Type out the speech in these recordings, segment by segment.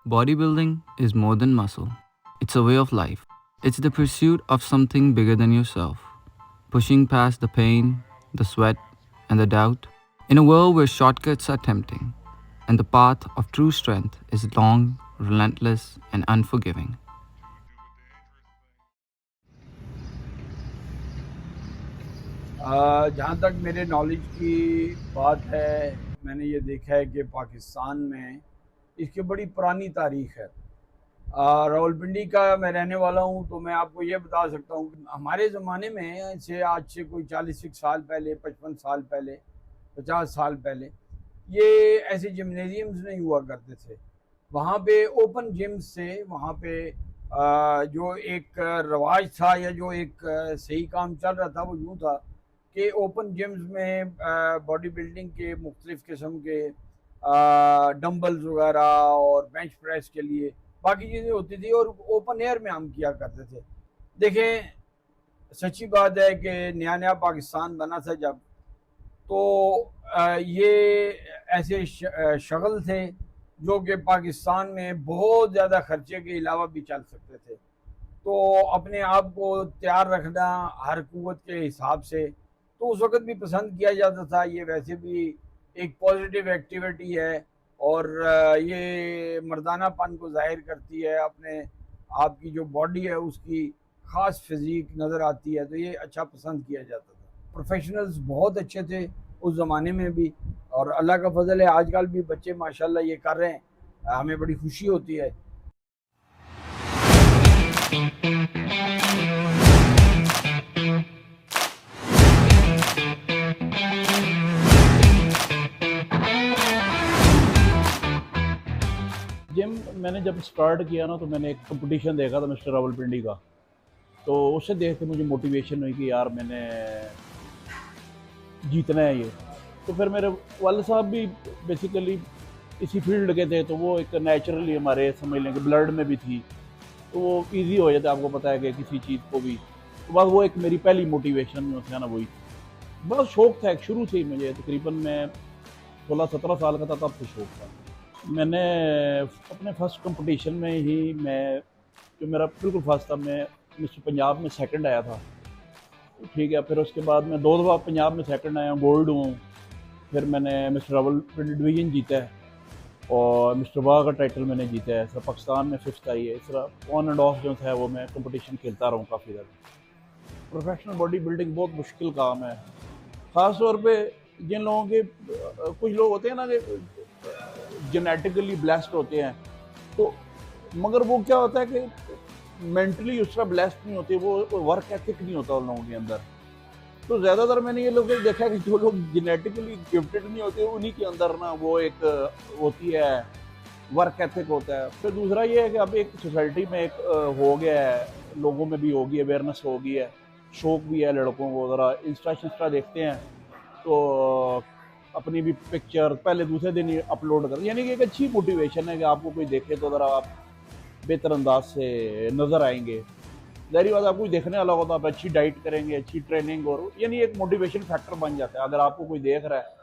Bodybuilding is more than muscle, it's a way of life. It's the pursuit of something bigger than yourself, pushing past the pain, the sweat, and the doubt. In a world where shortcuts are tempting, and the path of true strength is long, relentless, and unforgiving. जहाँ तक मेरे knowledge की बात है, मैंने ये देखा है कि पाकिस्तान में इसकी बड़ी पुरानी तारीख है। रावलपिंडी का मैं रहने वाला हूँ, तो मैं आपको ये बता सकता हूँ कि हमारे ज़माने में से आज से कोई 40 साल पहले, 55 साल पहले, 50 साल पहले ये ऐसे जिम्नेजियम्स नहीं हुआ करते थे। वहाँ पे ओपन जिम्स थे। वहाँ पे जो एक रवाज था या जो एक सही काम चल रहा था वो यूँ था कि ओपन जिम्स में बॉडी बिल्डिंग के मुख्तलिफ़ किस्म के डंबल्स वगैरह और बेंच प्रेस के लिए बाकी चीज़ें होती थी और ओपन एयर में हम किया करते थे। देखें, सच्ची बात है कि नया नया पाकिस्तान बना था जब, तो ये ऐसे शगल थे जो कि पाकिस्तान में बहुत ज़्यादा खर्चे के अलावा भी चल सकते थे। तो अपने आप को तैयार रखना हर कुव्वत के हिसाब से तो उस वक़्त भी पसंद किया जाता था। ये वैसे भी एक पॉजिटिव एक्टिविटी है और ये मर्दानापन को ज़ाहिर करती है। अपने आप की जो बॉडी है उसकी ख़ास फ़िज़ीक नज़र आती है, तो ये अच्छा पसंद किया जाता था। प्रोफ़ेशनल्स बहुत अच्छे थे उस ज़माने में भी, और अल्लाह का फ़ज़ल है आजकल भी बच्चे माशाल्लाह ये कर रहे हैं। हमें बड़ी खुशी होती है। जिम मैंने जब स्टार्ट किया ना, तो मैंने एक कंपटीशन देखा था मिस्टर रावलपिंडी का। तो उससे देख के मुझे मोटिवेशन हुई कि यार मैंने जीतना है ये। तो फिर मेरे वाले साहब भी बेसिकली इसी फील्ड के थे, तो वो एक नेचुरली हमारे समझ लें कि ब्लड में भी थी, तो वो इजी हो जाता है। आपको पता है कि किसी चीज़ को भी, तो बस वो एक मेरी पहली मोटिवेशन जो था ना वही बड़ा शौक था। एक शुरू से ही मुझे तकरीबन मैं 16-17 साल का था तब से शौक था। मैंने अपने फर्स्ट कंपटीशन में ही मैं जो मेरा बिल्कुल फर्स्ट था, मैं मिस्टर पंजाब में सेकंड आया था। ठीक है, फिर उसके बाद मैं 2 दफ़ा पंजाब में सेकंड आया, गोल्ड हूँ। फिर मैंने मिस्टर रावलपिंडी डिवीज़न जीता है और मिस्टर वाह का टाइटल मैंने जीता है। इस तरह पाकिस्तान में 5th आई है। इस तरह ऑन एंड ऑफ जो है वो मैं कंपटीशन खेलता रहा हूँ काफ़ी ज़्यादा। प्रोफेशनल बॉडी बिल्डिंग बहुत मुश्किल काम है, ख़ास तौर पे जिन लोगों के कुछ लोग होते हैं ना कि जेनेटिकली ब्लेस्ड होते हैं, तो मगर वो क्या होता है कि मेंटली उस तरह ब्लेस्ड नहीं होते, वो वर्क एथिक नहीं होता उन लोगों के अंदर। तो ज़्यादातर मैंने ये लोग देखा है कि जो लोग जेनेटिकली गिफ्टेड नहीं होते उन्हीं के अंदर ना वो एक होती है, वर्क एथिक होता है। फिर दूसरा ये है कि अब एक सोसाइटी में एक हो गया है, लोगों में भी होगी अवेयरनेस हो गई है, शौक भी है लड़कों को। ज़रा इंस्टा देखते हैं तो अपनी भी पिक्चर पहले दूसरे दिन ही अपलोड कर, यानी कि एक अच्छी मोटिवेशन है कि आपको कोई देखे तो ज़रा आप बेहतर अंदाज से नज़र आएंगे। ज़ाहिर बात, आपको देखने वाला होता है, आप अच्छी डाइट करेंगे, अच्छी ट्रेनिंग, और यानी एक मोटिवेशन फैक्टर बन जाता है। अगर आपको कोई देख रहा है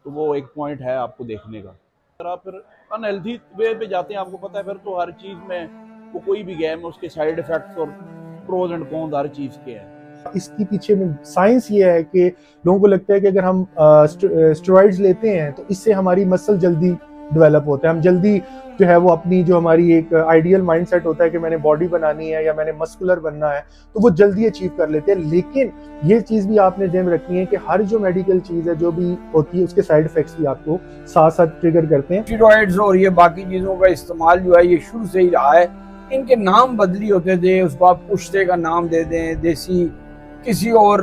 तो वो एक पॉइंट है आपको देखने का। अगर आप फिर अनहेल्थी वे पे जाते हैं, आपको पता है फिर तो हर चीज़ में वो कोई भी गेम है उसके साइड इफ़ेक्ट्स और प्रोज एंड कॉन्स हर चीज़ के हैं। इसकी पीछे में साइंस ये है कि लोगों को लगता है कि अगर हम स्टेरॉइड्स लेते हैं तो इससे हमारी मसल जल्दी डेवलप होता है, हम जल्दी जो है वो अपनी जो हमारी एक आइडियल माइंडसेट होता है कि मैंने बॉडी बनानी है या मैंने मस्कुलर बनना है, तो वो जल्दी अचीव कर लेते हैं। लेकिन ये चीज़ भी आपने ध्यान रखनी है कि हर जो मेडिकल चीज़ है जो भी होती है उसके साइड इफेक्ट्स भी आपको साथ साथ ट्रिगर करते हैं। स्टेरॉइड्स और ये बाकी चीज़ों का इस्तेमाल जो है ये शुरू से ही रहा है। इनके नाम बदली होते थे, उसको आप पुश्ते का नाम दे दें, देसी किसी और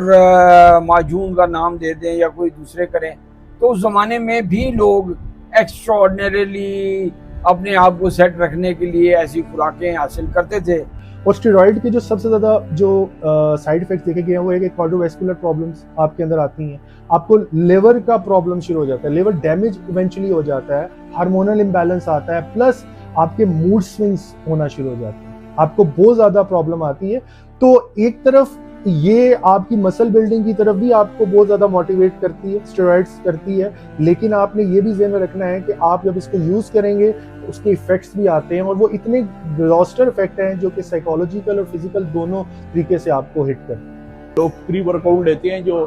माजून का नाम दे दें या कोई दूसरे करें, तो उस ज़माने में भी लोग एक्स्ट्राऑर्डिनरीली अपने आप को सेट रखने के लिए ऐसी खुराकें हासिल करते थे। और स्टेरॉइड के जो सबसे ज़्यादा जो साइड इफेक्ट्स देखे गए हैं वो है कि कार्डियोवैस्कुलर प्रॉब्लम्स आपके अंदर आती हैं, आपको लिवर का प्रॉब्लम शुरू हो जाता है, लिवर डैमेज इवेंचुअली हो जाता है, हार्मोनल इम्बैलेंस आता है, प्लस आपके मूड स्विंग्स होना शुरू हो जाते हैं, आपको बहुत ज़्यादा प्रॉब्लम आती है। तो एक तरफ ये आपकी मसल बिल्डिंग की तरफ भी आपको बहुत ज़्यादा मोटिवेट करती है, स्टेरॉइड्स करती है, लेकिन आपने ये भी ज़हन में रखना है कि आप जब इसको यूज़ करेंगे तो उसके इफ़ेक्ट्स भी आते हैं और वो इतने एग्जॉस्टर इफेक्ट हैं जो कि साइकोलॉजिकल और फिजिकल दोनों तरीके से आपको हिट करते हैं। तो प्री वर्कआउट लेते हैं जो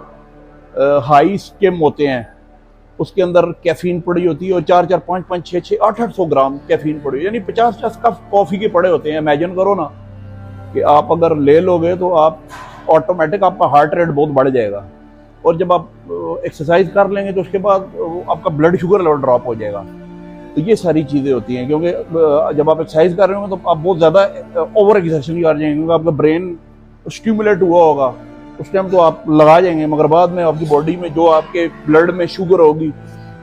हाई स्टेम होते हैं, उसके अंदर कैफीन पड़ी होती है और 4-4, 5-5, 6-6, 800 ग्राम कैफीन पड़ी हुई, यानी 50 कप कॉफ़ी के पड़े होते हैं। इमेजिन करो ना कि आप अगर ले लोगे तो आप ऑटोमेटिक आपका हार्ट रेट बहुत बढ़ जाएगा, और जब आप एक्सरसाइज कर लेंगे तो उसके बाद आपका ब्लड शुगर लेवल ड्रॉप हो जाएगा। तो ये सारी चीज़ें होती हैं, क्योंकि जब आप एक्सरसाइज कर रहे होंगे तो आप बहुत ज़्यादा ओवर एक्सरसाइज कर जाएंगे, क्योंकि आपका ब्रेन स्टिमुलेट हुआ होगा उस टाइम तो आप लगा जाएंगे, मगर बाद में आपकी बॉडी में जो आपके ब्लड में शुगर होगी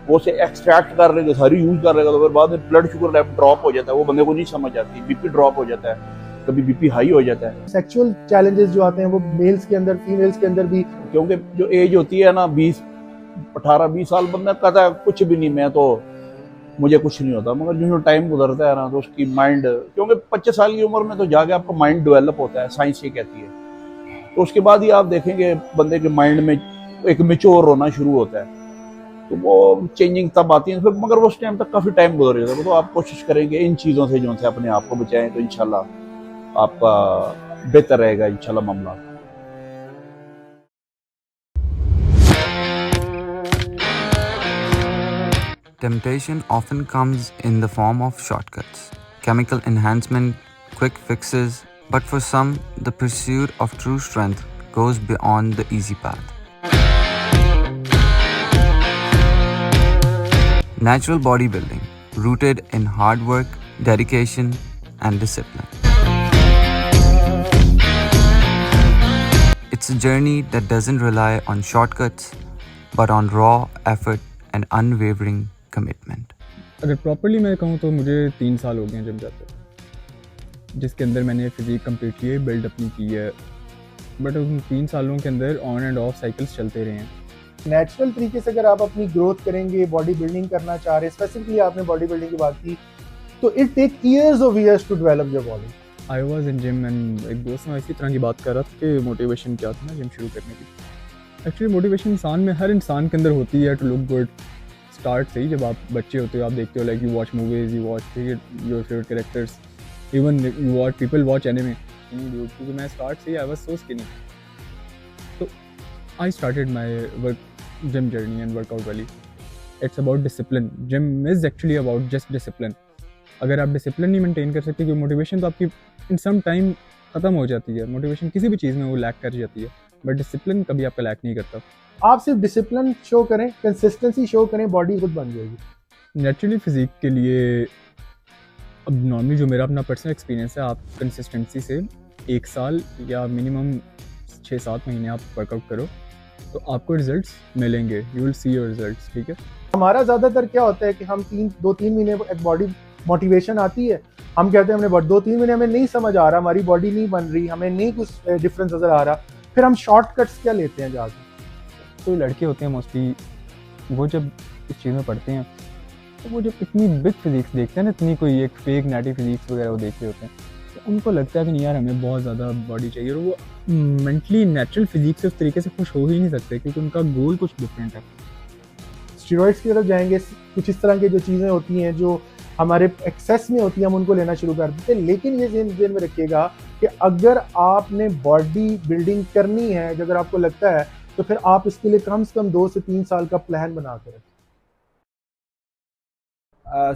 वो से एक्सट्रैक्ट कर लेगा, सारी यूज कर लेगा, तो फिर बाद में ब्लड शुगर लेवल ड्रॉप हो जाता है। वो बंदे को नहीं समझ आती, बीपी ड्रॉप हो जाता है, कभी बीपी हाई हो जाता है। सेक्सुअल चैलेंजेस जो आते हैं वो मेल्स के अंदर, फीमेल्स के अंदर भी, क्योंकि जो एज होती है ना 18-20 साल, बंदा कहता है कुछ भी नहीं, मैं तो मुझे कुछ नहीं होता, मगर जो टाइम गुजरता है ना तो उसकी माइंड, क्योंकि 25 साल की उम्र में तो जाके आपका माइंड डेवलप होता है, साइंस ये कहती है। तो उसके बाद ही आप देखेंगे बंदे के माइंड में एक मेच्योर होना शुरू होता है, तो वो चेंजिंग तब आती है फिर, मगर वो उस टाइम तक काफ़ी टाइम गुजर जाता है। तो आप कोशिश करेंगे इन चीज़ों से जो है अपने आप को बचाएं, तो इंशाल्लाह आपका बेहतर रहेगा इंशाल्लाह मामला। Temptation often comes in the form of shortcuts, chemical enhancement, quick fixes, but for some, the pursuit of true strength goes beyond the easy path. Natural bodybuilding, rooted in hard work, dedication, and discipline. It's a journey that doesn't rely on shortcuts, but on raw effort and unwavering commitment. अगर properly मैं कहूँ तो मुझे 3 साल हो गए हैं gym जाते, जिसके अंदर मैंने फिजिक कम्प्लीटली बिल्ड अपनी की है, बट उन 3 सालों के अंदर ऑन एंड ऑफ साइकिल्स चलते रहे हैं। नेचुरल तरीके से अगर आप अपनी ग्रोथ करेंगे, बॉडी बिल्डिंग करना चाह रहे हैं, स्पेसिफिकली आपने बॉडी बिल्डिंग की बात की, तो it take years of years to develop your body. I was in gym and एक दोस्त में इसी तरह की बात कर रहा था कि मोटिवेशन क्या था ना जिम शुरू करने की। एक्चुअली मोटिवेशन इंसान में, हर इंसान के अंदर होती है टू लुक गुड। स्टार्ट से ही जब आप बच्चे होते हो, आप देखते हो like you watch movies, you watch your favourite characters, even you watch people watch anime. क्योंकि मैं स्टार्ट से ही आई वाज सो स्किनी, तो I started my work gym journey and workout वाली। It's about discipline. Gym is actually about just discipline. अगर आप discipline नहीं maintain कर सकते, क्योंकि मोटिवेशन तो आपकी इन सम टाइम ख़त्म हो जाती है, मोटिवेशन किसी भी चीज़ में वो लैक कर जाती है, बट डिसिप्लिन कभी आपका लैक नहीं करता। आप सिर्फ डिसिप्लिन शो करें, कंसिस्टेंसी शो करें, बॉडी खुद बन जाएगी। नेचुरली फिजिक के लिए अब नॉर्मली जो मेरा अपना पर्सनल एक्सपीरियंस है, आप कंसिस्टेंसी से 1 साल या मिनिमम 6-7 महीने आप वर्कआउट करो तो आपको रिजल्ट्स मिलेंगे, you will see your results. ठीक है, हमारा ज़्यादातर क्या होता है कि हम 2-3 महीने एक बॉडी मोटिवेशन आती है, हम कहते हैं हमने 2-3 महीने हमें नहीं समझ आ रहा, हमारी बॉडी नहीं बन रही, हमें नहीं कुछ डिफरेंस नज़र आ रहा, फिर हम शॉर्टकट्स क्या लेते हैं जाके। तो लड़के होते हैं मोस्टली, वो जब इस चीज़ में पढ़ते हैं तो वो जब इतनी बिग फिजिक्स देखते हैं ना, इतनी कोई एक फेक नेटिव फिजिक्स वगैरह वो देख रहे होते हैं, तो उनको लगता है कि नहीं यार हमें बहुत ज़्यादा बॉडी चाहिए, और वो मेंटली नेचुरल फिजिक्स से उस तरीके से खुश हो ही नहीं सकते, क्योंकि उनका गोल कुछ डिफरेंट है। स्टेरॉइड्स की तरफ जाएंगे, कुछ इस तरह की जो चीज़ें होती हैं जो हमारे एक्सेस में होती हैं, हम उनको लेना शुरू कर देते हैं। लेकिन ये ज़हन में रखिएगा कि अगर आपने बॉडी बिल्डिंग करनी है, अगर आपको लगता है, तो फिर आप इसके लिए कम से कम 2 से 3 साल का प्लान बना कर रखें।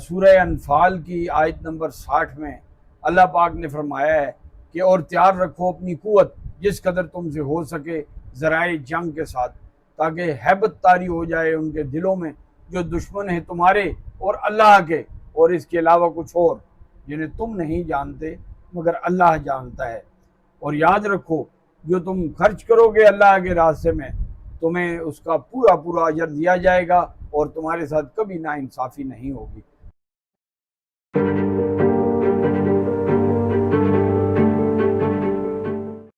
सूरह अनफाल की आयत नंबर 60 में अल्लाह पाक ने फरमाया है कि और तैयार रखो अपनी कुव्वत जिस कदर तुमसे हो सके ज़राए जंग के साथ, ताकि हैबत तारी हो जाए उनके दिलों में जो दुश्मन है तुम्हारे और अल्लाह के, और इसके अलावा कुछ और जिन्हें तुम नहीं जानते मगर अल्लाह जानता है। और याद रखो जो तुम खर्च करोगे अल्लाह के रास्ते में, तुम्हें उसका पूरा पूरा अजर दिया जाएगा और तुम्हारे साथ कभी नाइंसाफ़ी नहीं होगी।